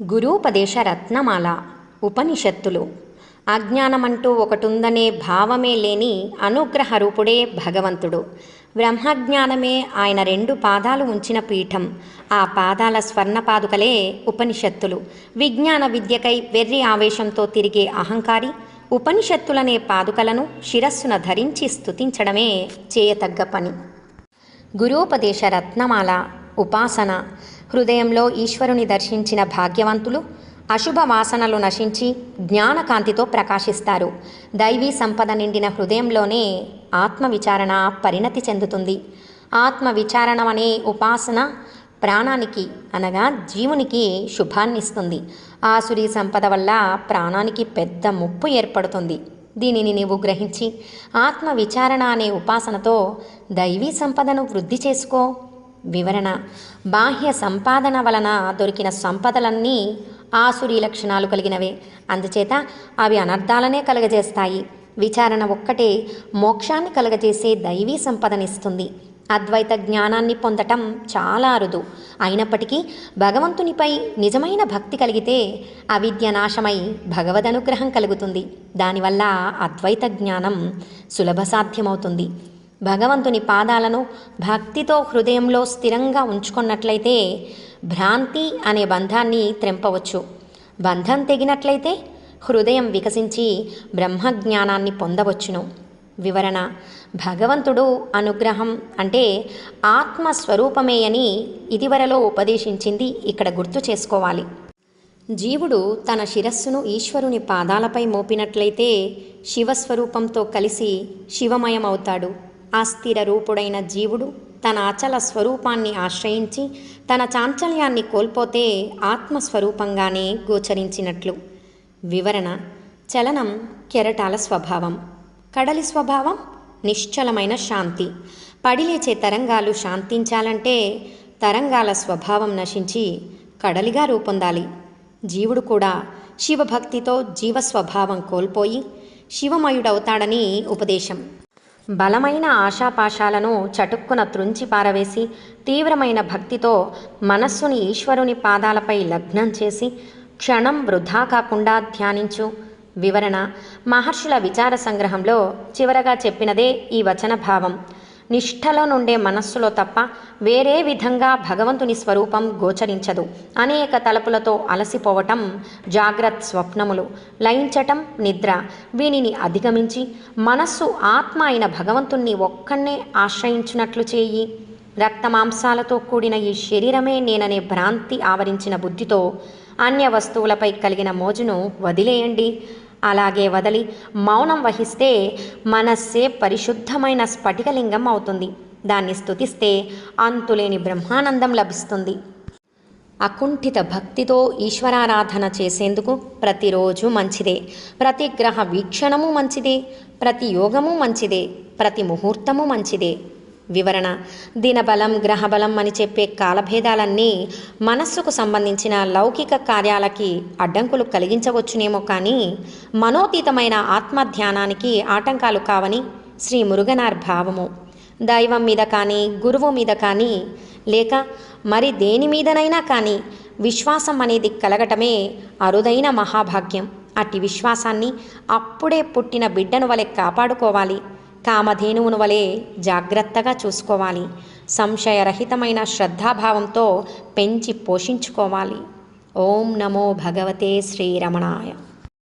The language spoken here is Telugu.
గురూపదేశ రత్నమాల ఉపనిషత్తులు. అజ్ఞానమంటూ ఒకటుందనే భావమే లేని అనుగ్రహ రూపుడే భగవంతుడు. బ్రహ్మజ్ఞానమే ఆయన 2 పాదాలు ఉంచిన పీఠం. ఆ పాదాల స్వర్ణపాదుకలే ఉపనిషత్తులు. విజ్ఞాన విద్యకై వెర్రి ఆవేశంతో తిరిగే అహంకారి ఉపనిషత్తులనే పాదుకలను శిరస్సున ధరించి స్తుతించడమే చేయతగ్గ పని. గురూపదేశ రత్నమాల ఉపాసన. హృదయంలో ఈశ్వరుని దర్శించిన భాగ్యవంతులు అశుభ వాసనలు నశించి జ్ఞానకాంతితో ప్రకాశిస్తారు. దైవీ సంపద నిండిన హృదయంలోనే ఆత్మవిచారణ పరిణతి చెందుతుంది. ఆత్మవిచారణ అనే ఉపాసన ప్రాణానికి అనగా జీవునికి శుభాన్నిస్తుంది. ఆసురీ సంపద వల్ల ప్రాణానికి పెద్ద ముప్పు ఏర్పడుతుంది. దీనిని నీవు గ్రహించి ఆత్మవిచారణ అనే ఉపాసనతో దైవీ సంపదను వృద్ధి చేసుకో. వివరణ: బాహ్య సంపాదన వలన దొరికిన సంపదలన్నీ ఆసురీ లక్షణాలు కలిగినవే. అందుచేత అవి అనర్థాలనే కలగజేస్తాయి. విచారణ ఒక్కటే మోక్షాన్ని కలగజేసే దైవీ సంపదనిస్తుంది. అద్వైత జ్ఞానాన్ని పొందటం చాలా అరుదు. అయినప్పటికీ భగవంతునిపై నిజమైన భక్తి కలిగితే అవిద్య నాశమై భగవదనుగ్రహం కలుగుతుంది. దానివల్ల అద్వైత జ్ఞానం సులభ సాధ్యమవుతుంది. భగవంతుని పాదాలను భక్తితో హృదయంలో స్థిరంగా ఉంచుకున్నట్లయితే భ్రాంతి అనే బంధాన్ని త్రెంపవచ్చు. బంధం తెగినట్లయితే హృదయం వికసించి బ్రహ్మజ్ఞానాన్ని పొందవచ్చును. వివరణ: భగవంతుడు అనుగ్రహం అంటే ఆత్మస్వరూపమే అని ఇదివరలో ఉపదేశించింది ఇక్కడ గుర్తు చేసుకోవాలి. జీవుడు తన శిరస్సును ఈశ్వరుని పాదాలపై మోపినట్లయితే శివస్వరూపంతో కలిసి శివమయమవుతాడు. అస్థిర రూపుడైన జీవుడు తన అచల స్వరూపాన్ని ఆశ్రయించి తన చాంచల్యాన్ని కోల్పోతే ఆత్మస్వరూపంగానే గోచరించినట్లు. వివరణ: చలనం కెరటాల స్వభావం, కడలి స్వభావం నిశ్చలమైన శాంతి. పడిలేచే తరంగాలు శాంతించాలంటే తరంగాల స్వభావం నశించి కడలిగా రూపొందాలి. జీవుడు కూడా శివభక్తితో జీవస్వభావం కోల్పోయి శివమయుడవుతాడని ఉపదేశం. బలమైన ఆశాపాశాలను చటుక్కున త్రుంచి పారవేసి తీవ్రమైన భక్తితో మనస్సుని ఈశ్వరుని పాదాలపై లగ్నం చేసి క్షణం వృధా కాకుండా ధ్యానించు. వివరణ: మహర్షుల విచార సంగ్రహంలో చివరగా చెప్పినదే ఈ వచన భావం. నిష్ఠలో నుండే మనస్సులో తప్ప వేరే విధంగా భగవంతుని స్వరూపం గోచరించదు. అనేక తలపులతో అలసిపోవటం జాగ్రత్త స్వప్నములు, లయించటం నిద్ర. వీనిని అధిగమించి మనస్సు ఆత్మ అయిన భగవంతుణ్ణి ఒక్కన్నే ఆశ్రయించినట్లు చేయి. రక్తమాంసాలతో కూడిన ఈ శరీరమే నేననే భ్రాంతి ఆవరించిన బుద్ధితో అన్య వస్తువులపై కలిగిన మోజును వదిలేయండి. అలాగే వదిలి మౌనం వహిస్తే మనస్సే పరిశుద్ధమైన స్ఫటికలింగం అవుతుంది. దాన్ని స్తుతిస్తే అంతులేని బ్రహ్మానందం లభిస్తుంది. అకుంఠిత భక్తితో ఈశ్వరారాధన చేసేందుకు ప్రతిరోజు మంచిదే. ప్రతి గ్రహ వీక్షణము మంచిదే. ప్రతి యోగము మంచిదే. ప్రతి ముహూర్తము మంచిదే. వివరణ: దినబలం గ్రహబలం అని చెప్పే కాలభేదాలన్నీ మనస్సుకు సంబంధించిన లౌకిక కార్యాలకి అడ్డంకులు కలిగించవచ్చునేమో కానీ మనోతీతమైన ఆత్మధ్యానానికి ఆటంకాలు కావని శ్రీ మురుగనార్ భావము. దైవం మీద కానీ గురువు మీద కానీ లేక మరి దేని మీదనైనా కానీ విశ్వాసం అనేది కలగటమే అరుదైన మహాభాగ్యం. అట్టి విశ్వాసాన్ని అప్పుడే పుట్టిన బిడ్డను వలె కాపాడుకోవాలి. కామధేనువును వలె జాగ్రత్తగా చూసుకోవాలి. సంశయరహితమైన శ్రద్ధాభావంతో పెంచి పోషించుకోవాలి. ఓం నమో భగవతే శ్రీరమణాయ.